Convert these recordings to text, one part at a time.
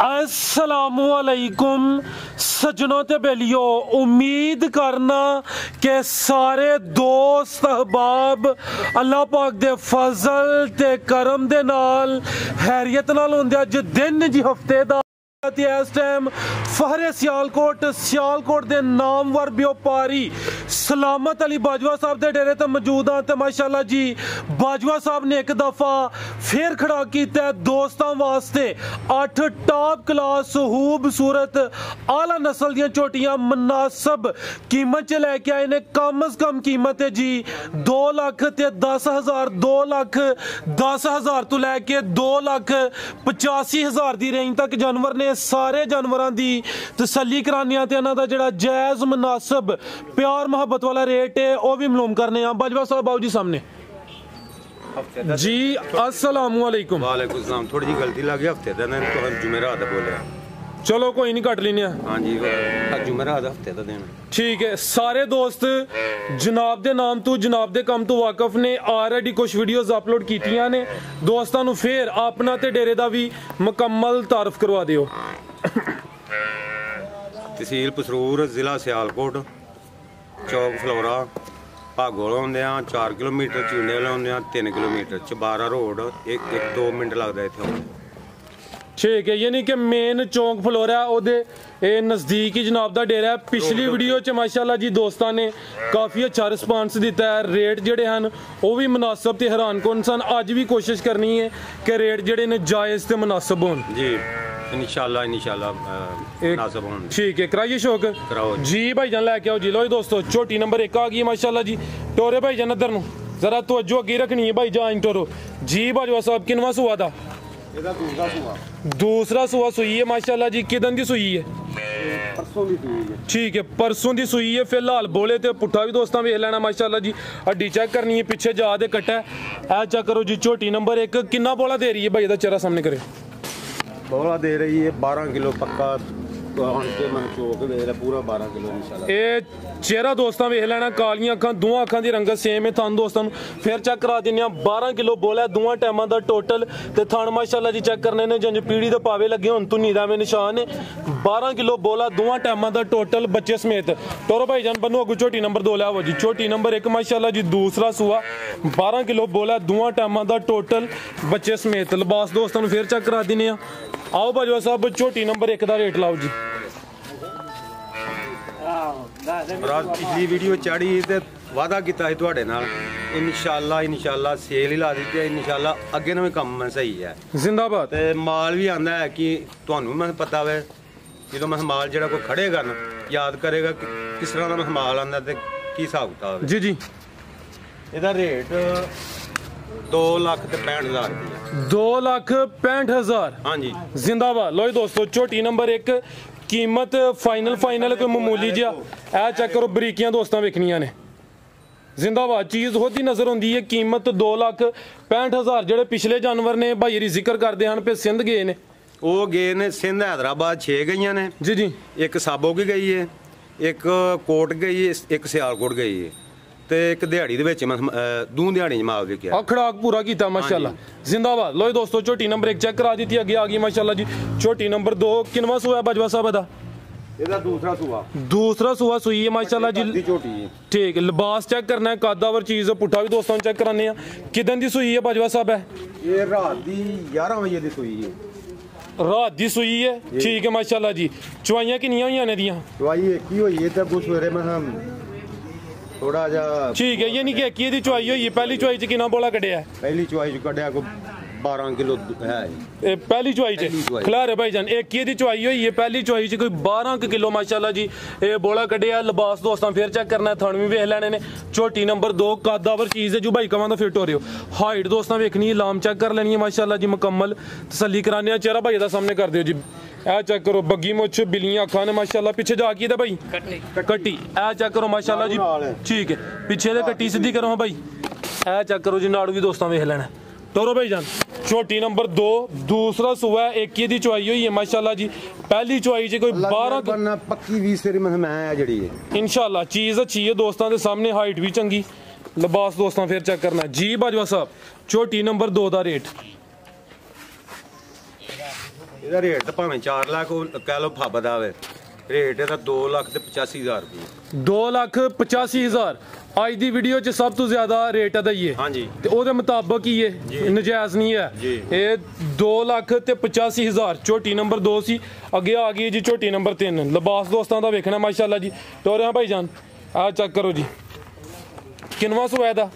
अस्सलामुअलैकुम सजनों ते बेलियो, उम्मीद करना कि सारे दोस्त अहबाब अल्लाह पाक दे फजल ते करम दे नाल हैरियत नाल होंदे। अज दिन जी हफ्ते दा इस टाइम फहरे सियालकोट दे नामवर व्यापारी सलामत अली बाजवा साहब दे डेरे ते मौजूद हाँ। ते माशाल्लाह जी बाजवा साहब ने एक दफ़ा फिर खड़ा किया दोस्तों वास्ते 8 टॉप क्लास खूबसूरत आला नस्ल दियां झोटियां मुनासिब कीमत च लैके आए ने। कम अज कम कीमत है जी 2,10,000 2,10,000 तो लैके 2,85,000 दी रेंज तक जानवर ने। सारे जानवरों की तसल्ली कराने ते इन्हां दा जिहड़ा जायज़ मुनासिब प्यार मोहब्बत वाला रेट है वह भी मालूम करने। बाजवा साहब बाबू जी सामने जी। अस्सलामुअलैकुम। वालेकुम सलाम। थोड़ी जी गलती लग गई, हफ्ते का दिन तो जुमेरात बोले। चलो कोई नहीं, कट लेने। हाँ जी, जुमेरात हफ्ते का दिन ठीक है। सारे दोस्त जनाब दे नाम तो जनाब दे कम तो वाकफ ने ऑलरेडी कुछ वीडियोस अपलोड कीतियां ने। दोस्तां नू फिर अपना ते डेरे दा भी मुकम्मल तारफ करवा दियो। तहसील पसरूर, जिला सियालकोट, चौक फलोरा, भागोल होंदे 4 किलोमीटर, चीने होंदे 3 किलोमीटर, चबारा रोड 1-2 मिनट लगता इत्थे। ठीक है, यानी कि मेन चौंक फलोरा ओदे नज़दीक ही जनाब दा डेरा है। पिछली वीडियो च माशाल्लाह जी दोस्तां ने काफ़ी अच्छा रिस्पांस दिता है। रेट जेडे हैं वो भी मुनासिब ते हैरान कुन सन। अज भी कोशिश करनी है कि रेट जेडे ने जायज़ ते मुनासिब होन जी। इंशाल्लाह मुनासिब होन। ठीक है, कराइए शौक कराओ जी। भाईजान लैके आओ जी। लो दोस्तों झोटी नंबर 1 आ गई माशाल्लाह जी। टोरे भाईजान इधर नू जरा तवज्जो अगे रखनी है भाई जान टोरो जी। बाजवा साहब किनवा सुआ दा? दूसरा सुआ सुई है माशाल्लाह जी। किदन दी सुई है? परसों दी सुई है। ठीक है, परसों दी सुई है। फिलहाल बोले तो पुट्ठा भी दोस्तों वेख लेना माशाल्लाह जी। हड्डी चेक करनी है, पीछे जा दे कट्टा है चेक करो जी। झोटी नंबर 1 किन्ना बोला दे रही है भाई? चेहरा सामने करे। बोला दे रही है 12 किलो पक्का। पूरा 12 किलो इंशाल्लाह। चेहरा दोस्तों वेख लेना, कालियां अखां, दोवां अखां दी रंगत सेम है। थान दोस्तों फिर चेक करा दिन्ने 12 किलो बोला दोवां टाइमां दा टोटल। ते थान माशाल्लाह जी चेक करने ने जंज पीड़ी दे पावे लगे हुन धुनी दा में निशान है। 12 किलो बोला दोवां टाइमां दा टोटल बच्चे समेत। टोरो भाईजान बनो अगू झोटी नंबर 2 लियाओ जी। झोटी नंबर 1 माशाल्लाह जी दूसरा सुआ 12 किलो बोला दोवां टाइमां दा टोटल बच्चे समेत। लिबास दोस्तों फिर चेक करा दिन्ने। आओ बाजवा साहब झोटी नंबर 1 का रेट लाओ जी। पिछली वीडियो चाड़ी तो वादा किया है तुहाडे नाल, इंशाल्लाह सेल ही ला दी है। इंशाल्लाह अगे ना भी काम सही है। जिंदाबाद। ते माल भी आंदा है कि तुहानू मैं पता वे जो मैं माल जो कोई खड़ेगा ना याद करेगा किस तरह का माल आंदा ते की हिसाब किताब जी जी। इहदा रेट 2,65,000 रुपया। 2,65,000। हाँ जी, जिंदाबाद। लो दोस्तों झोटी नंबर 1 कीमत फाइनल कोई मामूली जिहा ऐ चेक करो। बरीकियां दोस्तों वेखनियां ने। जिंदाबाद। चीज़ खुद ही नज़र आती है। कीमत 2,65,000। जेडे पिछले जानवर ने भाई री जिक्र करते हैं पे सिंध गए ने, वो गए ने सिंध हैदराबाद 6 गई ने जी जी। एक साबो की गई है, एक कोट गई है, एक सियालकोट गई है। ते एक दिहाड़ी दे विच दूं दिहाड़ी माल विकिया। खड़ाक पूरा कीता माशाल्लाह। जिंदाबाद। लो दोस्तों झोटी नंबर 1 चेक करा दी थी, अगे आ गई माशाल्लाह जी। झोटी नंबर 2 किनवा सुआ बाजवा साहब दा? ਇਹਦਾ दूसरा सुआ सुई है माशाल्लाह जी। ठीक है, लिबास चेक करना है, कादावर चीज पुट्ठा भी दोस्तों चेक कराने। किदन दी सुई है बाजवा साहब? है ये रात दी 11 बजे दी सुई है। रात दी सुई है। ठीक है माशाल्लाह जी। चवाइयां किन्नियां होईयां ने दियां? चवाई एक ही होई है ते कुछ सवेरे मैं थोड़ा जा। ठीक है, यानी कि एक ही दी चवाई होई है। पहली चवाई च किन्ना बोला कड्ढिया? पहली चवाई च कड्ढिया को 12 किलो है। पहली चवाई च खिलारे भाईजान एक ही दी चवाई हुई है। पहली चवाई च कोई 12 किलो माशाल्लाह जी ये बोला कड्ढिया। लिबास दोस्तों फिर चेक करना है, थन भी वेख लेने ने। झोटी नंबर 2 कादावर चीज़ है जो भाई कमां दा फिट हो रहे हो। हाइट दोस्तों वेखनी है, लाम चेक कर लेनी है माशाल्लाह जी मुकम्मल। तसल्ली कराने। चेहरा भाई दा सामने कर दियो जी। ए चेक करो, बग्गी मुछ बिल्लियां अखां ने माशाल्लाह। पीछे जा की भाई कट्टी ए चेक करो माशाल्लाह जी। ठीक है, पीछे दे कट्टी सीधी करो भाई। ए चेक करो जी, नाड़ू भी दोस्तों वेख लेना। टोरो भाई जान झोटी नंबर 2 दूसरा सुआ 1 की चुवाई हुई है माशाल्लाह जी। पहली चुवाई च कोई 12 पक्की 20 मैं जड़ी है इंशाल्लाह। चीज़ अच्छी है दोस्तों के सामने, हाइट भी चंगी। लिबास दोस्तों फिर चेक करना जी। बाजवा साहब झोटी नंबर 2 का रेट ਇਹਦਾ ਰੇਟ ਤਾਂ ਭਾਵੇਂ 4 ਲੱਖ ਕਹਿ ਲਓ ਫੱਬ ਦਾ ਵੇ ਰੇਟ ਇਹਦਾ 2,85,000 ਰੁਪਏ 2,85,000 ਅੱਜ ਦੀ ਵੀਡੀਓ 'ਚ ਸਭ ਤੋਂ ਜ਼ਿਆਦਾ ਰੇਟ ਅਦਾ ਹੀ ਹੈ ਹਾਂਜੀ ਤੇ ਉਹਦੇ ਮੁਤਾਬਕ ਹੀ ਇਹ ਨਜਾਇਜ਼ ਨਹੀਂ ਹੈ ਇਹ 2,85,000 ਝੋਟੀ ਨੰਬਰ 2 ਸੀ ਅੱਗੇ ਆ ਗਈ ਜੀ ਝੋਟੀ ਨੰਬਰ 3 ਲਿਬਾਸ ਦੋਸਤਾਂ ਦਾ ਵੇਖਣਾ ਮਾਸ਼ਾਅੱਲਾ ਜੀ ਟੋਰਿਆਂ ਭਾਈ ਜਾਨ ਆ ਚੈੱਕ ਕਰੋ ਜੀ ਕਿੰਨਵਾਂ ਸੂਆ ਇਹਦਾ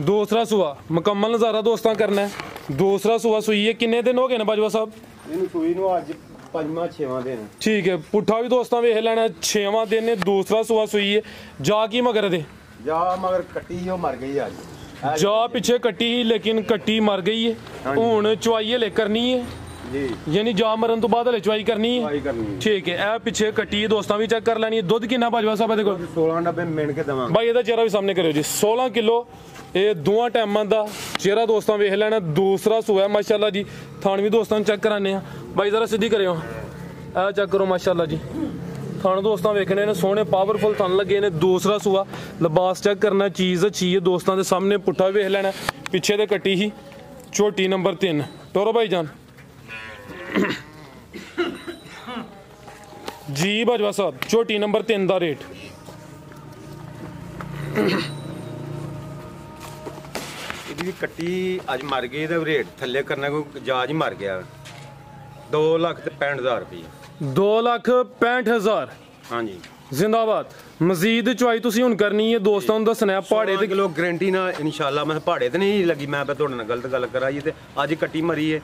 ਦੂਸਰਾ ਸੂਆ ਮੁਕੰਮਲ ਨਜ਼ਾਰਾ ਦੋਸਤਾਂ ਕਰਨਾ ਹੈ ਦੂਸਰਾ ਸੂਆ ਸੂਈ ਹੈ ਕਿੰਨੇ ਦਿਨ ਹੋ ਗਏ ਨੇ ਬਾਜਵਾ ਸਾਹਿਬ ਇਹਨੂੰ ਸੂਈ ਨੂੰ ਅੱਜ 5ਵਾਂ ਦਿਨ ਠੀਕ ਹੈ ਪੁੱਠਾ ਵੀ ਦੋਸਤਾਂ ਵੇਖ ਲੈਣਾ 6ਵਾਂ ਦਿਨ ਨੇ ਦੂਸਰਾ ਸੂਆ ਸੂਈ ਹੈ ਜਾ ਕੀ ਮਗਰ ਦੇ ਜਾ ਮਗਰ ਕੱਟੀ ਉਹ ਮਰ ਗਈ ਅੱਜ ਜਾ ਪਿੱਛੇ ਕੱਟੀ ਹੀ ਲੇਕਿਨ ਕੱਟੀ ਮਰ ਗਈ ਹੈ ਹੁਣ ਚੁਆਈ ਹਲੇ ਕਰਨੀ ਹੈ ਜੀ ਯਾਨੀ ਜਾ ਮਰਨ ਤੋਂ ਬਾਅਦ ਹਲੇ ਚੁਆਈ ਕਰਨੀ ਹੈ ਠੀਕ ਹੈ ਇਹ ਪਿੱਛੇ ਕੱਟੀ ਦੋਸਤਾਂ ਵੀ ਚੈੱਕ ਕਰ ਲੈਣੀ ਹੈ ਦੁੱਧ ਕਿੰਨਾ ਬਾਜਵਾ ਸਾਹਿਬ ਇਹਦੇ ਕੋਲ 16 ਡੱਬੇ ਮਿਣ ਕੇ ਦਵਾਂਗੇ ਬਾਈ ਇਹਦਾ ਚਿਹਰਾ ਵੀ ਸਾਹਮਣੇ ਕਰਿਓ ਜੀ 16 ਕਿਲੋ ਇਹ ਦੋਵਾਂ ਟਾਈਮਾਂ ਦਾ ਚਿਹਰਾ ਦੋਸਤਾਂ ਵੇਖ ਲੈਣਾ ਦੂਸਰਾ ਸੂਆ ਮਾਸ਼ਾਅੱਲਾ ਜੀ ਥਾਣ ਵੀ ਦੋਸਤਾਂ ਨੂੰ ਚੈੱਕ ਕਰਾਣੇ ਆ ਬਾਈ ਜ਼ਰਾ ਸਿੱਧੀ ਕਰਿਓ ਆ ਚੈੱਕ ਕਰੋ ਮਾਸ਼ਾਅੱਲਾ ਜੀ ਥਾਣ ਦੋਸਤਾਂ ਵੇਖਣੇ ਨੇ ਸੋਹਣੇ ਪਾਵਰਫੁਲ ਥਣ ਲੱਗੇ ਨੇ ਦੂਸਰਾ ਸੂਆ ਲਿਬਾਸ ਚੈੱਕ ਕਰਨਾ ਚੀਜ਼ ਅੱਛੀ ਹੈ ਦੋਸਤਾਂ ਦੇ ਸਾਹਮਣੇ ਪੁੱਠਾ ਵੇਖ ਲੈਣਾ ਪਿੱਛੇ ਤੇ ਕੱਟੀ ਹੀ ਝੋਟੀ ਨੰਬਰ 3 ਟੋਰੋ ਭਾਈ ਜਾਨ ਜੀ ਬਾਜਵਾ ਸਾਹਿਬ ਝੋਟੀ ਨੰਬਰ 3 ਦਾ ਰੇਟ ਇਹਦੀ ਕੱਟੀ ਅੱਜ ਮਰ ਗਈ ਇਹਦਾ ਰੇਟ ਥੱਲੇ ਕਰਨਾ ਕੋਈ ਜਾਜ ਹੀ ਮਰ ਗਿਆ 2,65,000 ਰੁਪਏ 2,65,000 ਹਾਂਜੀ ਜ਼ਿੰਦਾਬਾਦ ਮਜ਼ੀਦ ਚੁਆਈ ਤੁਸੀਂ ਹੁਣ ਕਰਨੀ ਹੈ ਦੋਸਤਾਂ ਨੂੰ ਦੱਸਣਾ ਪਹਾੜੇ ਤੇ ਕਿਲੋ ਗਰੰਟੀ ਨਾਲ ਇਨਸ਼ਾਅੱਲਾ ਮੈਂ ਪਹਾੜੇ ਤੇ ਨਹੀਂ ਲੱਗੀ ਮੈਂ ਤੁਹਾਡੇ ਨਾਲ ਗਲਤ ਗੱਲ ਕਰਾਈ ਤੇ ਅੱਜ ਕੱਟੀ ਮਰੀ ਹੈ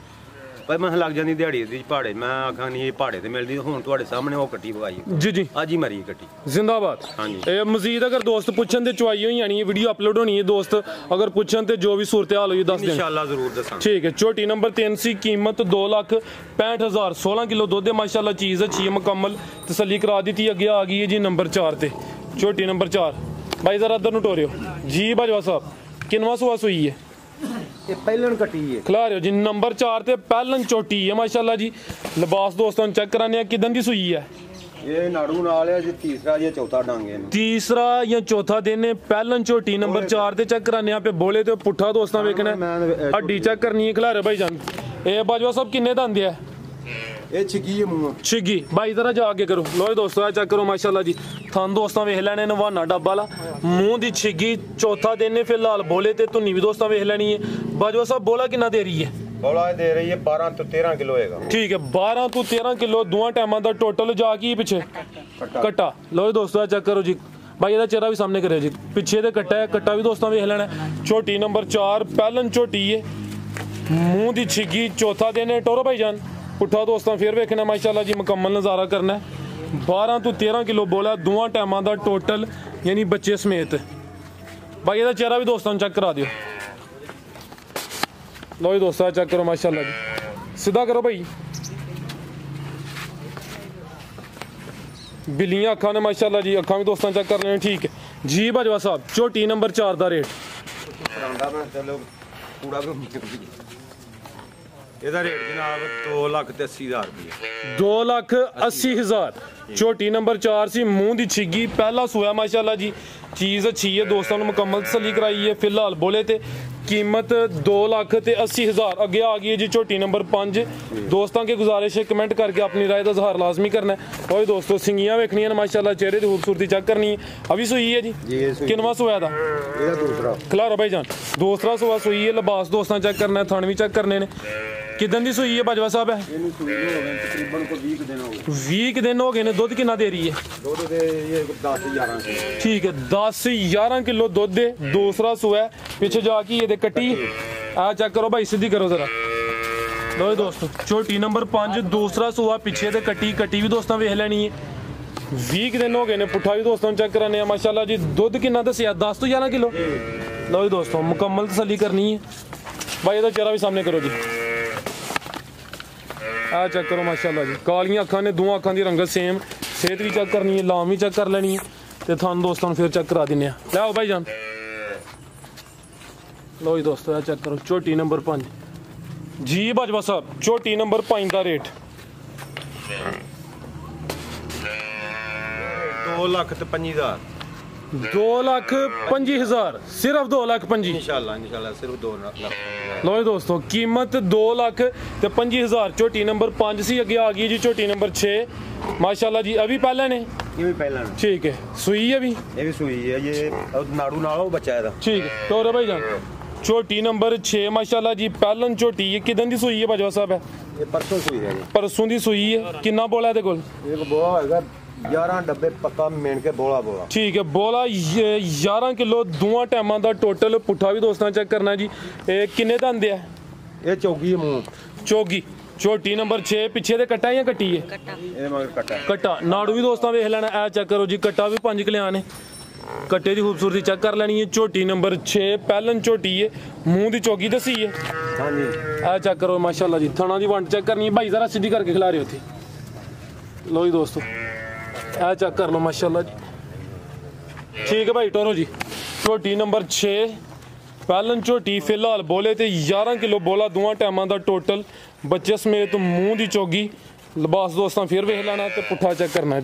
ਪਰ ਮੈਂ ਲੱਗ ਜਾਂਦੀ ਦਿਹਾੜੀ ਦੀ ਪਹਾੜੇ ਮੈਂ ਆਖਾਂ ਨਹੀਂ ਪਹਾੜੇ ਤੇ ਮਿਲਦੀ ਹੁਣ ਤੁਹਾਡੇ ਸਾਹਮਣੇ ਉਹ ਕੱਟੀ ਪਵਾਈ ਜੀ ਜੀ ਅੱਜ ਹੀ ਮਰੀ ਕੱਟੀ ਜ਼ਿੰਦਾਬਾਦ ਹਾਂਜੀ ਇਹ ਮਜ਼ੀਦ ਅਗਰ ਦੋਸਤ ਪੁੱਛਣ ਤੇ ਚੁਆਈ ਹੋਈ ਆਣੀ ਹੈ ਵੀਡੀਓ ਅਪਲੋਡ ਹੋਣੀ ਹੈ ਦੋਸਤ ਅਗਰ ਪੁੱਛਣ ਤੇ ਜੋ ਵੀ ਸੂਰਤ ਹਾਲ ਹੋਈ ਦੱਸ ਦੇਣ ਇਨਸ਼ਾਅੱਲਾ ਜ਼ਰੂਰ ਦੱਸਾਂ ਠੀਕ ਹੈ ਝੋਟੀ ਨੰਬਰ 3 ਸੀ ਕੀਮਤ 2,65,000 16 ਕਿਲੋ ਦੁੱਧ ਹੈ ਮਾਸ਼ਾਅੱਲਾ ਚੀਜ਼ ਅੱਛੀ ਹੈ ਮੁਕੰਮਲ ਤਸੱਲੀ ਕਰਾ ਦਿੱਤੀ ਅੱਗੇ ਆ ਗਈ ਹੈ ਜੀ ਨੰਬਰ 4 ਤੇ ਝੋਟੀ ਨੰਬਰ 4 ਬਾਈ ਜ਼ਰਾ ਇੱਧਰ ਨੂੰ ਟੋਰਿਓ ਜੀ ਬਾਜਵਾ ਸਾਹਿਬ ਕਿੰਨਵਾਂ ਸੂਆ ਸੂਈ ਹੈ ਇਹ ਪਹਿਲਣ ਕੱਟੀ ਹੈ ਖਿਲਾ ਰਿਓ ਜੀ ਨੰਬਰ 4 ਤੇ ਪਹਿਲਣ ਚੋਟੀ ਹੈ ਮਾਸ਼ਾਅੱਲਾ ਜੀ ਲਿਬਾਸ ਦੋਸਤਾਂ ਨੂੰ ਚੈੱਕ ਕਰਾਣੇ ਆ ਕਿਦਾਂ ਦੀ ਸੂਈ ਹੈ ਇਹ ਨਾੜੂ ਨਾਲ ਹੈ ਜੀ ਤੀਸਰਾ ਜਾਂ ਚੌਥਾ ਡਾਂਗੇ ਨੇ ਤੀਸਰਾ ਜਾਂ ਚੌਥਾ ਦਿਨ ਨੇ ਪਹਿਲਣ ਝੋਟੀ ਨੰਬਰ 4 ਤੇ ਚੈੱਕ ਕਰਾਣੇ ਆ ਪੇ ਬੋਲੇ ਤੇ ਪੁੱਠਾ ਦੋਸਤਾਂ ਵੇਖਣਾ ਹੱਡੀ ਚੈੱਕ ਕਰਨੀ ਹੈ ਖਿਲਾ ਰਿਓ ਭਾਈ ਜਾਨ ਇਹ ਬਾਜਵਾ ਸਾਹਿਬ ਕਿੰਨੇ ਦੰਦ ਹੈ ਇਹ ਛਿੱਗੀ ਹੈ ਮੂੰਹ ਛਿੱਗੀ ਬਾਈ ਜ਼ਰਾ ਜਾ ਅੱਗੇ ਕਰੋ ਲੋ ਦੋਸਤੋ ਆ ਚੈੱਕ ਕਰੋ ਮਾਸ਼ਾਅੱਲਾ ਜੀ ਥਾਂ ਦੋਸਤਾਂ ਵੇਖ ਲੈਣੇ ਨਵਾਨਾ ਡੱਬਾ ਵਾਲਾ ਮੂੰਹ ਦੀ ਛਿੱਗੀ ਚੌਥਾ ਦਿਨ ਨੇ ਫਿਲਹਾਲ ਬੋਲੇ ਤੇ ਧੁੰਨੀ ਵੀ ਦੋਸਤਾਂ ਵੇਖ ਲੈਣੀ ਹੈ ਬਾਜਵਾ ਸਾਹਿਬ ਬੋਲਾ ਕਿੰਨਾ ਦੇ ਰਹੀ ਹੈ ਬੋਲਾ ਦੇ ਰਹੀ ਹੈ 12 ਤੋਂ 13 ਕਿਲੋ ਹੋਏਗਾ ਠੀਕ ਹੈ 12 ਤੋਂ 13 ਕਿਲੋ ਦੋਵਾਂ ਟਾਈਮਾਂ ਦਾ ਟੋਟਲ ਜਾ ਕੀ ਪਿੱਛੇ ਕੱਟਾ ਲੋ ਦੋਸਤੋ ਆ ਚੈੱਕ ਕਰੋ ਜੀ ਬਾਈ ਇਹਦਾ ਚਿਹਰਾ ਵੀ ਸਾਹਮਣੇ ਕਰਿਓ ਜੀ ਪਿੱਛੇ ਤੇ ਕੱਟਾ ਹੈ ਕੱਟਾ ਵੀ ਦੋਸਤਾਂ ਵੇਖ ਲੈਣਾ ਝੋਟੀ ਨੰਬਰ 4 ਪਹਿਲਨ ਝੋਟੀ ਹੈ ਮੂੰਹ ਦੀ ਛਿੱਗੀ ਚੌਥਾ ਦਿਨ ਹੈ ਟੋਰੋ ਭਾਈ ਜਾਨ ਪੁੱਠਾ ਦੋਸਤਾਂ ਫਿਰ ਵੇਖਣਾ ਮਾਸ਼ਾਅੱਲਾ ਜੀ ਮੁਕੰਮਲ ਨਜ਼ਾਰਾ ਕਰਨਾ 12 ਤੋਂ 13 ਕਿਲੋ ਬੋਲਾ ਦੋਵਾਂ ਟਾਈਮਾਂ ਦਾ ਟੋਟਲ ਯਾਨੀ ਬੱਚੇ ਸਮੇਤ ਬਾਈ ਇਹਦਾ ਚਿਹਰਾ ਵੀ ਦੋਸਤਾਂ ਨੂੰ ਚੈੱਕ ਕਰਾ ਦਿਓ ਲੋ ਜੀ ਦੋਸਤਾਂ ਚੈੱਕ ਕਰੋ ਮਾਸ਼ਾਅੱਲਾ ਜੀ ਸਿੱਧਾ ਕਰੋ ਭਾਈ ਬਿੱਲੀਆਂ ਅੱਖਾਂ ਨੇ ਮਾਸ਼ਾਅੱਲਾ ਜੀ ਅੱਖਾਂ ਵੀ ਦੋਸਤਾਂ ਚੈੱਕ ਕਰ ਲੈਣ ਠੀਕ ਹੈ ਜੀ ਬਾਜਵਾ ਸਾਹਿਬ ਝੋਟੀ ਨੰਬਰ 4 ਦਾ ਰੇਟ ਚਲੋ ਪੂਰਾ ਇਹਦਾ ਰੇਟ ਜਨਾਬ 2,80,000 ਰੁਪਏ 2,80,000 ਝੋਟੀ ਨੰਬਰ 4 ਸੀ ਮੂੰਹ ਦੀ ਛਿੱਗੀ ਪਹਿਲਾ ਸੋਇਆ ਮਾਸ਼ਾਅੱਲਾ ਜੀ ਚੀਜ਼ ਅੱਛੀ ਹੈ ਦੋਸਤਾਂ ਨੂੰ ਮੁਕੰਮਲ ਤਸੱਲੀ ਕਰਾਈ ਹੈ ਫਿਲਹਾਲ ਬੋਲੇ ਤੇ कीमत 2,80,000 ਅੱਗੇ ਆ ਗਈ ਹੈ ਜੀ ਝੋਟੀ ਨੰਬਰ 5 ਦੋਸਤਾਂ ਕੀ ਗੁਜ਼ਾਰਿਸ਼ ਹੈ ਕਮੈਂਟ ਕਰਕੇ अपनी राय का इजहार लाजमी करना है और दोस्तों सिंगियां वेखनी है माशाल्लाह चेहरे की खूबसूरती चेक करनी है अभी सूई है जी किनवा सोया था दूसरा खिलारो भाई जान दूसरा सोया सूई है लिबास दोस्तां चेक करना है थान भी चेक करने ने किदन दी सूई है बाजवा साहब है तकरीबन को 20 दिन हो गए 20 दिन हो गए ने दुध कितना दे रही है दुध दे ये 10-11 किलो ठीक है 10-11 किलो दुध दे दूसरा सोया पीछे जाके ये दे कट्टी आ चेक करो भाई सीधी करो जरा लो दोस्तों छोटी नंबर 5 दूसरा सोया पीछे दे कट्टी भी दोस्तों वेख लेनी है 20 दिन हो गए ने पुट्ठा भी दोस्तों चेक कराने माशाल्लाह जी दुध कितना दसिया 10 तो 11 किलो लो दोस्तों मुकम्मल तसल्ली करनी है भाई ਇਹਦਾ चेहरा भी सामने करो जी आ चेक करो माशाल्लाह जी कालियां अखां ने दोवां अखां दी रंगत सेम सेहत भी चेक करनी है लाम भी चेक कर लेनी है ते थान दोस्तों फिर चेक करा दिन्ने आ ले आओ भाई जान लो जी दोस्तों चेक करो छोटी नंबर 5 जी बाजवा साहब छोटी नंबर 5 का रेट 2,25,000 2,25,000 सिर्फ 2,25,000 इंशाल्लाह सिर्फ 2 लाख। लो जी दोस्तों कीमत 2,25,000 झोटी नंबर 5 सी अगे आ गई जी झोटी नंबर 6 माशाल्लाह जी। अभी पहले ने ये भी पहला ठीक है सुई है भी ये भी सुई है ये नाड़ू नाड़ो बच्चा है ठीक है। तो रे भाई जान झोटी नंबर 6 माशाल्लाह जी पहलन झोटी है किदन दी सुई है बाजवा साहब है ये परसों सुई है जी परसों दी सुई है किन्ना बोला है कोल ये बोला होगा 11 डब्बे पक्का मेन के बोला ठीक है बोला 11 किलो दोवां टाइमां दा टोटल पुट्ठा भी दोस्तां चेक करना जी। किन्ने दा आंदे है ये चौगी मुंह चौगी झोटी नंबर 6 पिछे दे कट्टा या कट्टी है ये मगर कट्टा नाड़ू भी दोस्तां वेख लेना ए चेक करो जी कट्टा भी 5 कल्याण है कट्टे की खूबसूरती चेक कर लेनी है। झोटी नंबर 6 पहलन झोटी है मुंह दी चौकी दसी है हां जी ए चेक करो माशाल्लाह जी थणा दी वंड चेक करनी है भाई जरा सीधी करके खिला रहे होते लो जी दोस्तों ए चेक कर लो माशाल्लाह जी ठीक है भाई टोरो जी। झोटी नंबर 6 पहलन झोटी फिलहाल बोले तो 11 किलो बोला दोवां टाइमां दा टोटल बच्चे समेत मुंह दी चौगी लिबास दोस्तां फिर वेख लेना ते पुट्ठा चेक करना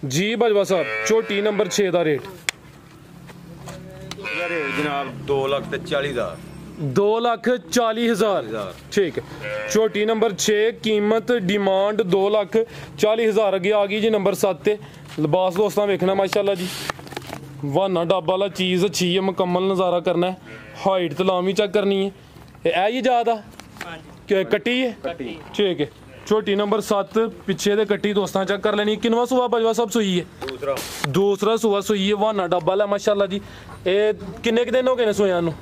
जी बाजवा साहब झोटी नंबर 6 दा रेट जनाब 2,40,000 2,40,000 ठीक है। झोटी नंबर 6 कीमत डिमांड 2,40,000 अगे आ गई जी नंबर 7 लिबास दोस्तां वेखना माशाल्लाह जी वाना डब्बा वाला चीज़ अच्छी है मुकम्मल नज़ारा करना है हाइट तो लामी चेक करनी है ए ही ज़्यादा कट्टी है ठीक है। झोटी नंबर 7 पिछे दे कट्टी दोस्तां चेक कर लेनी किनवा सुहा बाजवा सब सुई है दूसरा सुहा सुई है वाना डब्बा वाला माशाल्लाह जी। ए किन्ने क दिन हो गए ने सोया नु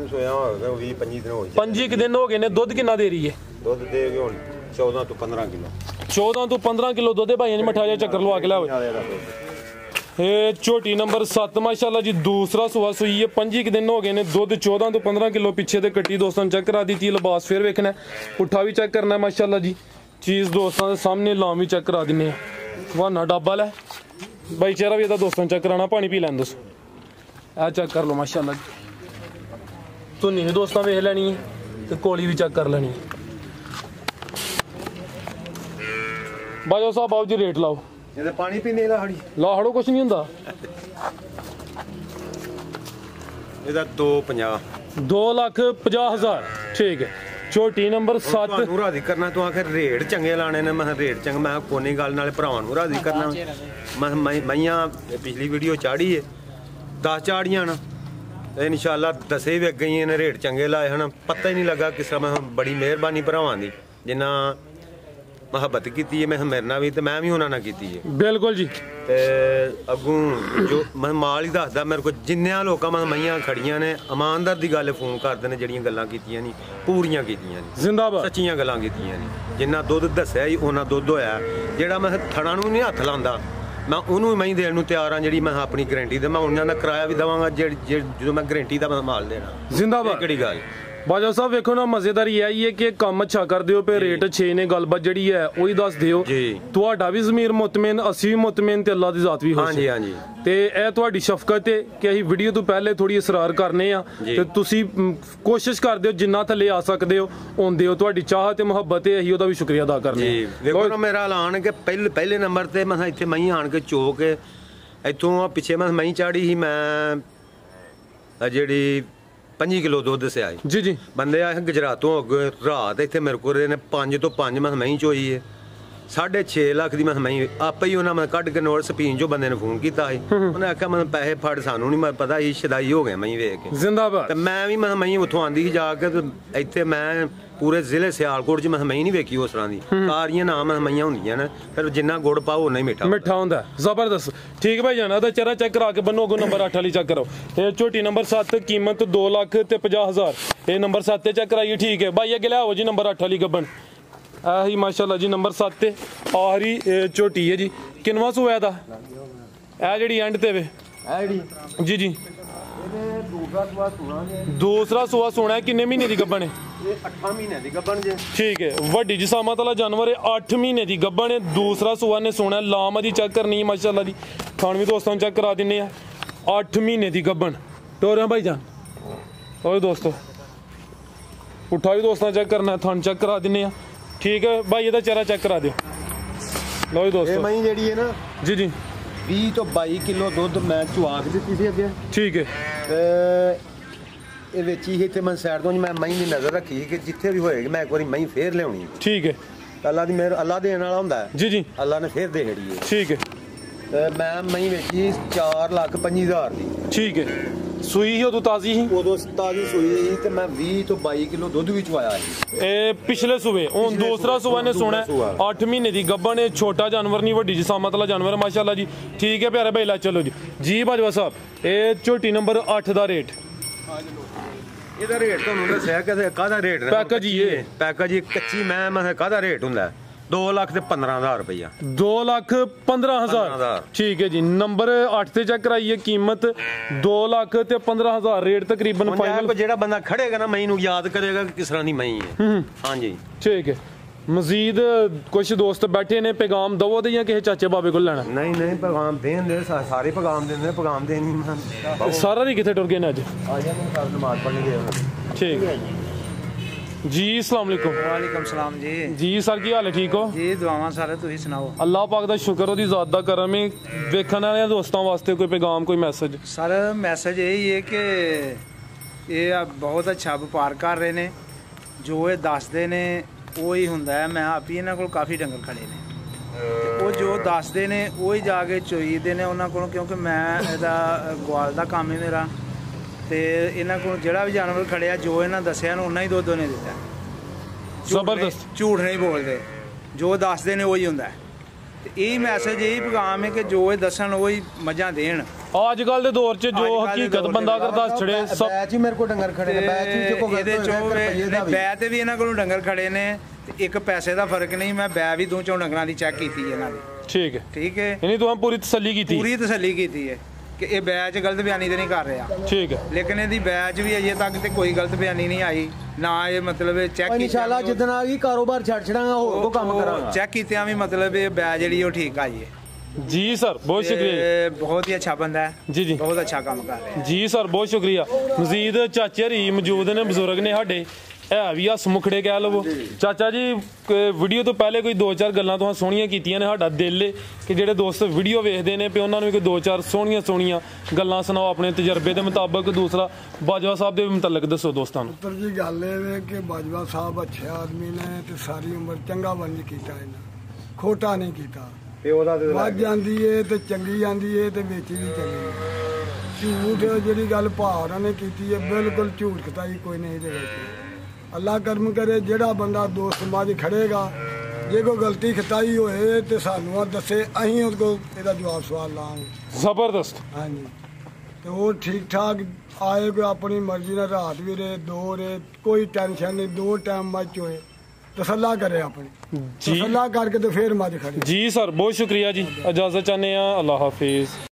सोया हो गए 20-25 दिन हो गए 25 दिन हो गए ने दुध किन्ना दे रही है दुध दे गए हुन 14 ਤੋਂ 15 किलो 14 ਤੋਂ 15 किलो दुध भाइयों जी मठा जा चक्कर लवा के लाओ। झोटी नंबर 7 माशाल्लाह जी दूसरा सुहा सुई है 25 दिन हो गए ने दुध 14 ਤੋਂ 15 किलो पिछे दे कट्टी दोस्तों चेक करा दी थी लिबास फिर वेखना पुट्ठा भी चेक करना है माशाल्लाह जी चीज़ दोस्तों के सामने लाम भी चेक करा दिने वाना डब्बा है भाई चेहरा भी दोस्तों चेक कराना पानी पी लैन दोस्त ए चेक कर लो माशाल्लाह जी धुनी भी दोस्तों वेख लैनी है तो कोली भी चेक कर लेनी है। बाजो साहब आओ जी रेट लाओ ये पानी पीने ला हड़ो कुछ नहीं होंदा ਇਹਦਾ 250 2,50,000 ठीक है। झोटी नंबर 7 ਤੁਹਾਨੂੰ ਰਾਜ਼ੀ ਕਰਨਾ ਤੂੰ ਆਖਰ ਰੇਟ ਚੰਗੇ ਲਾਣੇ ਨੇ ਮੈਂ ਰੇਟ ਚੰਗਾ ਮੈਂ ਕੋਨੀ ਗੱਲ ਨਾਲੇ ਭਰਾਵਾਂ ਨੂੰ ਰਾਜ਼ੀ ਕਰਨਾ ਮੈਂ ਮਈਆਂ ਪਿਛਲੀ ਵੀਡੀਓ ਚਾੜੀ ਏ 10 ਚਾੜੀਆਂ ਨਾ ਇਨਸ਼ਾਅੱਲਾ 10 ਵੀ ਗਈਆਂ ਨੇ ਰੇਟ ਚੰਗੇ ਲਾਏ ਹਨ ਪਤਾ ਹੀ ਨਹੀਂ ਲੱਗਾ ਕਿਸ ਤਰ੍ਹਾਂ ਮੈਂ ਬੜੀ ਮਿਹਰਬਾਨੀ ਭਰਾਵਾਂ ਦੀ ਜਿੰਨਾ ਮੁਹੱਬਤ ਕੀਤੀ ਹੈ ਮੈਂ ਮੇਰੇ ਨਾਲ ਵੀ ਤੇ ਮੈਂ ਵੀ ਉਹਨਾਂ ਨਾਲ ਕੀਤੀ ਹੈ ਬਿਲਕੁਲ ਜੀ ਤੇ ਅੱਗੋਂ ਜੋ ਮੈਂ ਮਾਲ ਹੀ ਦੱਸਦਾ ਮੇਰੇ ਕੋਲ ਜਿੰਨਿਆਂ ਲੋਕਾਂ ਮੈਂ ਮਈਆਂ ਖੜੀਆਂ ਨੇ ਇਮਾਨਦਾਰ ਦੀ ਗੱਲ ਫੋਨ ਕਰਦੇ ਨੇ ਜਿਹੜੀਆਂ ਗੱਲਾਂ ਕੀਤੀਆਂ ਨਹੀਂ ਪੂਰੀਆਂ ਕੀਤੀਆਂ ਨੇ ਜ਼ਿੰਦਾਬਾਦ ਸੱਚੀਆਂ ਗੱਲਾਂ ਕੀਤੀਆਂ ਨੇ ਜਿੰਨਾ ਦੁੱਧ ਦੱਸਿਆ ਹੀ ਉਹਨਾਂ ਦੁੱਧ ਹੋਇਆ ਜਿਹੜਾ ਮੈਂ ਥਣਾ ਨੂੰ ਨਹੀਂ ਹੱਥ ਲਾਉਂਦਾ ਮੈਂ ਉਹਨੂੰ ਮੈਂ ਦੇਣ ਨੂੰ ਤਿਆਰ ਹਾਂ ਜਿਹੜੀ ਮੈਂ ਆਪਣੀ ਗਾਰੰਟੀ ਦੇ ਮੈਂ ਉਹਨਾਂ ਦਾ ਕਿਰਾਇਆ ਵੀ ਦਵਾਂਗਾ ਜਦੋਂ ਮੈਂ ਗਾਰੰਟੀ ਦਾ ਮੈਂ ਮਾਲ ਦੇਣਾ ਜ਼ਿੰਦਾਬਾਦ ਕਿਹੜੀ ਗੱਲ ਬਾਜਾ ਸਾਹਿਬ ਵੇਖੋ ਨਾ ਮਜ਼ੇਦਾਰ ਇਹ ਹੈ ਕਿ ਕੰਮ ਅੱਛਾ ਕਰਦੇ ਹੋ ਪੇ ਰੇਟ ਅੱਛੇ ਨੇ ਗੱਲਬਾਤ ਜਿਹੜੀ ਹੈ ਉਹੀ ਦੱਸ ਦਿਓ ਤੁਹਾਡਾ ਵੀ ਜ਼ਮੀਰ ਮੁਤਮਿਨ ਅਸੀਂ ਵੀ ਮੁਤਮਿਨ ਤੇ ਅੱਲਾਹ ਦੀ ਜ਼ਾਤ ਵੀ ਹੋ ਹਾਂਜੀ ਹਾਂਜੀ ਤੇ ਇਹ ਤੁਹਾਡੀ ਸ਼ਫਕਤ ਹੈ ਕਿ ਅਸੀਂ ਵੀਡੀਓ ਤੋਂ ਪਹਿਲੇ ਥੋੜੀ ਇਸਰਾਰ ਕਰਨੇ ਆ ਤੇ ਤੁਸੀਂ ਕੋਸ਼ਿਸ਼ ਕਰਦੇ ਹੋ ਜਿੰਨਾ ਥੱਲੇ ਆ ਸਕਦੇ ਹੋ ਆਉਂਦੇ ਹੋ ਤੁਹਾਡੀ ਚਾਹਤ ਤੇ ਮੁਹੱਬਤ ਹੈ ਅਸੀਂ ਉਹਦਾ ਵੀ ਸ਼ੁਕਰੀਆ ਅਦਾ ਕਰਨੇ ਜੀ ਵੇਖੋ ਨਾ ਮੇਰਾ ਐਲਾਨ ਕਿ ਪਹਿਲੇ ਨੰਬਰ ਤੇ ਮੈਂ ਇੱਥੇ ਮਈ ਆਣ ਕੇ ਚੋ ਕੇ ਇੱਥੋਂ ਪਿੱਛੇ ਮੈਂ ਮਈ ਚਾੜੀ ਸੀ ਮੈਂ ਜਿਹੜੀ 5 किलो दुध से आई जी जी बंदे आए गुजरातों रात इतने मेरे को 5 ਤੋਂ 5 मैं मही चोई है 6.5 ਲੱਖ ਦੀ ਮੈਂ ਮਹੀਂ ਆਪੇ ਹੀ ਉਹਨਾਂ ਮੈਂ ਕੱਢ ਕੇ ਨੋਟ ਸਪੀਨ ਜੋ ਬੰਦੇ ਨੇ ਫੋਨ ਕੀਤਾ ਸੀ ਉਹਨੇ ਆਖਿਆ ਮੈਂ ਪੈਸੇ ਫੜ ਸਾਨੂੰ ਨਹੀਂ ਮੈਂ ਪਤਾ ਹੀ ਸ਼ਦਾਈ ਹੋ ਗਏ ਮਹੀਂ ਵੇਖ ਕੇ ਜ਼ਿੰਦਾਬਾਦ ਤੇ ਮੈਂ ਵੀ ਮੈਂ ਮਹੀਂ ਉੱਥੋਂ ਆਂਦੀ ਸੀ ਜਾ ਕੇ ਤੇ ਇੱਥੇ ਮੈਂ ਪੂਰੇ ਜ਼ਿਲ੍ਹੇ ਸਿਆਲਕੋਟ 'ਚ ਮੈਂ ਮਹੀਂ ਨਹੀਂ ਵੇਖੀ ਉਸ ਤਰ੍ਹਾਂ ਦੀ ਸਾਰੀਆਂ ਨਾਮ ਮਹੀਆਂ ਹੁੰਦੀਆਂ ਨੇ ਫਿਰ ਜਿੰਨਾ ਗੁੜ ਪਾਓ ਉਨਾ ਹੀ ਮਿੱਠਾ ਹੁੰਦਾ ਜ਼ਬਰਦਸਤ ਠੀਕ ਭਾਈ ਜਾਨਾ ਦਾ ਚਿਹਰਾ ਚੈੱਕ ਕਰਾ ਕੇ ਬੰਨੋ ਅੱਗੋਂ ਨੰਬਰ 8 ਵਾਲੀ ਚੈੱਕ ਕਰੋ ਇਹ ਝੋਟੀ ਨੰਬਰ 7 ਕੀਮਤ 2,50,000 ਇਹ ਨੰਬਰ 7 ਤੇ ਚੈੱਕ ਕਰਾਈਏ ਠੀਕ ਹੈ ਭਾਈ ਅੱਗੇ ਲਿਆਓ ਜੀ ਨੰਬਰ 8 ਵਾਲੀ ਗੱਬਣ ਆਹੀ ਮਾਸ਼ਾਅੱਲਾ ਜੀ ਨੰਬਰ 7 ਤੇ ਆਖਰੀ ਝੋਟੀ ਹੈ ਜੀ ਕਿੰਨਵਾਂ ਸੂਆ ਦਾ ਇਹ ਜਿਹੜੀ ਐਂਡ ਤੇ ਵੇ ਜੀ ਜੀ दूसरा सुआ सोना है किन्ने महीने की गब्बन है 8 महीने की गब्बन जे ठीक है वड्डी जिसामत वाला जानवर है 8 महीने की गब्बन है दूसरा सुआ ने सोना है लाम दी चेक करनी है माशाल्लाह दी खान भी दोस्तों चेक करा दिने 8 महीने की गब्बन टोर भाई जान और दोस्तों उठा भी दोस्तों चेक करना है थान चेक करा दिने ठीक है भाई ये चेहरा चेक करा दियो लो जी दोस्तों मई जेडी है ना जी जी 20 ਤੋਂ 22 ਕਿਲੋ ਦੁੱਧ ਮੈਂ ਚੁਆਕ ਦਿੱਤੀ ਸੀ ਅੱਗੇ। ਠੀਕ ਹੈ। ਤੇ ਇਹ ਵਿੱਚ ਹੀ ਇੱਥੇ ਮੈਂ ਸਾਈਡ ਤੋਂ ਮੈਂ ਮਹੀਂ ਦੀ ਨਜ਼ਰ ਰੱਖੀ ਕਿ ਜਿੱਥੇ ਵੀ ਹੋਏਗੀ ਮੈਂ ਇੱਕ ਵਾਰੀ ਮਹੀਂ ਫੇਰ ਲਿਆਉਣੀ। ਠੀਕ ਹੈ। ਅੱਲਾ ਦੀ ਮਿਹਰ, ਅੱਲਾ ਦੇਣ ਵਾਲਾ ਹੁੰਦਾ ਜੀ ਜੀ, ਅੱਲਾ ਨੇ ਫੇਰ ਦੇ ਛੜੀ ਹੈ। ਠੀਕ ਹੈ। ਤੇ ਮੈਂ ਮਹੀਂ ਵੇਚੀ 4,25,000 ਦੀ। ਠੀਕ ਹੈ। ਸੂਈ ਹੀ ਉਦੋਂ ਤਾਜ਼ੀ ਸੀ? ਉਦੋਂ ਤਾਜ਼ੀ ਸੂਈ ਸੀ ਤੇ ਮੈਂ 20 ਤੋਂ 22 ਕਿਲੋ ਦੁੱਧ ਵੀ ਚਵਾਇਆ ਸੀ। ਇਹ ਪਿਛਲੇ ਸੂਬੇ ਹੁਣ ਦੂਸਰਾ ਸੂਬਾ ਨੇ ਸੁਣਾ 8 ਮਹੀਨੇ ਦੀ ਗੱਭਣ ਹੈ, ਛੋਟਾ ਜਾਨਵਰ ਨਹੀਂ ਵੱਡੀ ਜਿਸਾਮਤ ਵਾਲਾ ਜਾਨਵਰ ਮਾਸ਼ਾਅੱਲਾ ਜੀ। ਠੀਕ ਹੈ ਪਿਆਰੇ ਭਾਈ ਲਾ ਚਲੋ ਜੀ ਬਾਜਵਾ ਸਾਹਿਬ ਇਹ ਝੋਟੀ ਨੰਬਰ 8 ਦਾ ਰੇਟ? ਇਹਦਾ ਰੇਟ ਤੁਹਾਨੂੰ ਦੱਸਿਆ ਕਿ ਕਾਹਦਾ ਰੇਟ ਪੈਕੇਜ ਹੀ ਇਹ ਪੈਕੇਜ ਕੱਚੀ ਮੈਂ ਕਾਹਦਾ ਰੇਟ ਹੁੰਦਾ 2,15,000 ਰੁਪਇਆ। 2,15,000 ਠੀਕ ਹੈ ਜੀ। ਨੰਬਰ 8 ਤੇ ਚੈੱਕ ਕਰਾਈਏ, ਕੀਮਤ 2,15,000 ਰੇਟ ਤਕਰੀਬਨ ਫਾਈਨਲ। ਜਿਹੜਾ ਬੰਦਾ ਖੜੇਗਾ ਨਾ ਮਹੀਂ ਨੂੰ ਯਾਦ ਕਰੇਗਾ ਕਿ ਕਿਸ ਤਰ੍ਹਾਂ ਦੀ ਮਹੀਂ ਹੈ। ਹਾਂਜੀ ਠੀਕ ਹੈ। ਮਜ਼ੀਦ ਕੁਝ ਦੋਸਤ ਬੈਠੇ ਨੇ, ਪੈਗਾਮ ਦਵੋ ਦੇ ਜਾਂ ਕਿਸੇ ਚਾਚੇ ਬਾਬੇ ਕੋਲ ਲੈਣਾ? ਨਹੀਂ ਪੈਗਾਮ ਦੇਣ ਦੇ, ਸਾਰੇ ਪੈਗਾਮ ਦਿੰਦੇ, ਪੈਗਾਮ ਦੇਣੀ ਸਾਰਾ ਨਹੀਂ ਕਿੱਥੇ ਟੁਰ ਗਏ ਨੇ ਅੱਜ? ਆ ਜਾ ਨਮਾਜ਼ ਪੜ੍ਹਨ ਗਏ। ਠੀਕ ਹੈ ਜੀ। अस्सलाम वालेकुम। वालेकुम सलाम जी। जी सर की हाल है? ठीक हो जी, दुआवां सारे तुसीं सुनाओ। अल्लाह पाक दा शुक्र ओदी ज़ात दा करम है। वेखण वाले दोस्तां वास्ते कोई पैगाम, कोई मैसेज? सर मैसेज यही है कि ये बहुत अच्छा ਵਪਾਰ ਕਰ ਰਹੇ ਨੇ, ਜੋ ਇਹ ਦੱਸਦੇ ਨੇ ਉਹੀ ਹੁੰਦਾ ਹੈ। ਮੈਂ ਆਪ ਹੀ ਇਹਨਾਂ ਕੋਲ ਕਾਫੀ ਡੰਗਰ ਖੜੇ ਨੇ ਤੇ ਉਹ ਜੋ ਦੱਸਦੇ ਨੇ ਉਹੀ ਜਾ ਕੇ ਚੋਈਦੇ ਨੇ ਉਹਨਾਂ ਕੋਲੋਂ, ਕਿਉਂਕਿ ਮੈਂ ਇਹਦਾ ਗਵਾਲ ਦਾ ਕੰਮ ਹੈ ਮੇਰਾ। ਤੇ ਇਹਨਾਂ ਕੋਲ ਜਿਹੜਾ ਵੀ ਜਾਨਵਰ ਖੜਿਆ ਜੋ ਇਹਨਾਂ ਦੱਸਿਆ ਨੂੰ ਉਹਨਾਂ ਹੀ ਦੁੱਧ ਉਹਨੇ ਦਿੱਤਾ। ਜ਼ਬਰਦਸਤ, ਝੂਠ ਨਹੀਂ ਬੋਲਦੇ, ਜੋ ਦੱਸਦੇ ਨੇ ਉਹੀ ਹੁੰਦਾ। ਤੇ ਇਹ ਮੈਸੇਜ ਇਹੀ ਪੈਗਾਮ ਹੈ ਕਿ ਜੋ ਇਹ ਦੱਸਣ ਉਹੀ ਮੱਝਾਂ ਦੇਣ। ਅੱਜ ਕੱਲ ਦੇ ਦੌਰ 'ਚ ਜੋ ਹਕੀਕਤ ਬੰਦਾ ਅਗਰ ਦੱਸ ਛੜੇ ਸਭ ਬੈਚ ਹੀ ਮੇਰੇ ਕੋਲ ਡੰਗਰ ਖੜੇ ਨੇ। ਬੈਚ ਵਿੱਚ ਕੋਈ ਇਹਦੇ ਚੋਂ ਬੈ ਤੇ ਵੀ ਇਹਨਾਂ ਕੋਲੋਂ ਡੰਗਰ ਖੜੇ ਨੇ ਤੇ ਇੱਕ ਪੈਸੇ ਦਾ ਫਰਕ ਨਹੀਂ। ਮੈਂ ਬੈ ਵੀ ਦੋ ਚੋਂ ਡੰਗਰਾਂ ਦੀ ਚੈੱਕ ਕੀਤੀ ਇਹਨਾਂ ਦੀ। ਠੀਕ ਹੈ। ਠੀਕ ਹੈ, ਯਾਨੀ ਤੂੰ ਪੂਰੀ ਤਸੱਲੀ ਕੀਤੀ? ਪੂਰੀ ਤਸੱਲੀ ਕੀਤੀ ਹੈ ਕਿ ਇਹ ਬੈਚ ਗਲਤ ਬਿਆਨੀ ਤੇ ਨਹੀਂ ਕਰ ਰਿਹਾ। ਠੀਕ ਹੈ। ਲੇਕਿਨ ਇਹਦੀ ਬੈਚ ਵੀ ਅਜੇ ਤੱਕ ਤੇ ਕੋਈ ਗਲਤ ਬਿਆਨੀ ਨਹੀਂ ਆਈ ਨਾ। ਇਹ ਮਤਲਬ ਚੈੱਕ ਇਨਸ਼ਾਅੱਲਾ ਜਿੱਦਣ ਆ ਗਈ ਕਾਰੋਬਾਰ ਛੱਡ ਛੜਾਂਗਾ, ਹੋਰ ਕੋ ਕੰਮ ਕਰਾਂਗਾ। ਚੈੱਕ ਕੀਤਿਆਂ ਵੀ ਮਤਲਬ ਇਹ ਬੈਚ ਜਿਹੜੀ ਉਹ ਠੀਕ ਆਈ ਹੈ। जी सर बहुत शुक्रिया। बहुत ही अच्छा बंदा है जी जी, बहुत अच्छा काम कर रहे हैं जी सर, बहुत शुक्रिया। मजीद चाचे हरी मौजूद ने, बजुर्ग ने साडे है भी हस मुखड़े कह लवो। चाचा जी वीडियो तो पहले कोई 2-4 गल्लां तुहां सोहणियां कीतियां ने। साडा दिल है कि जेहड़े दोस्त वीडियो वेखदे ने पे उन्हां नूं कोई 2-4 सोहणियां गल्लां सुनाओ अपने तजर्बे के मुताबिक। दूसरा बाजवा साहब दे मुतलक दसो दोस्तां नूं। पुत्र जी गल है कि बाजवा साहब अच्छे आदमी ने ते सारी उम्र चंगा बंद कीता इन्हां, खोटा नहीं कीता। ਵੱਧ ਜਾਂਦੀ ਏ ਤੇ ਚੰਗੀ ਜਾਂਦੀ ਏ ਤੇ ਵੇਚੀ ਵੀ ਚੰਗੀ। ਝੂਠ ਜਿਹੜੀ ਗੱਲ ਭਾਵਨਾ ਨੇ ਕੀਤੀ ਏ ਬਿਲਕੁਲ ਝੂਠ ਖਤਾਈ ਕੋਈ ਨਹੀਂ ਦੇ ਵਿੱਚ। ਅੱਲਾ ਕਰਮ ਕਰੇ ਜਿਹੜਾ ਬੰਦਾ ਦੋਸਤ ਮਾਝ ਖੜੇਗਾ, ਜੇ ਕੋਈ ਗਲਤੀ ਖਤਾਈ ਹੋਏ ਤੇ ਸਾਨੂੰ ਆ ਦੱਸੇ, ਅਸੀਂ ਉਹਦੇ ਕੋਲ ਇਹਦਾ ਜਵਾਬ ਸਵਾਲ ਲਾਂਗੇ। ਜ਼ਬਰਦਸਤ। ਹਾਂਜੀ ਤੇ ਉਹ ਠੀਕ ਠਾਕ ਆਏ, ਕੋਈ ਆਪਣੀ ਮਰਜ਼ੀ ਨਾਲ ਰਾਤ ਵੀ ਰਹੇ, ਦੋ ਰਹੇ, ਕੋਈ ਟੈਨਸ਼ਨ ਨਹੀਂ। 2 ਟਾਈਮ ਮੱਝ ਹੋਏ तसल्ला करे अपनी, तसल्ला करके तो फिर मज खड़ी। जी सर बहुत शुक्रिया जी, इजाजत चाहते हैं। अल्लाह हाफिज।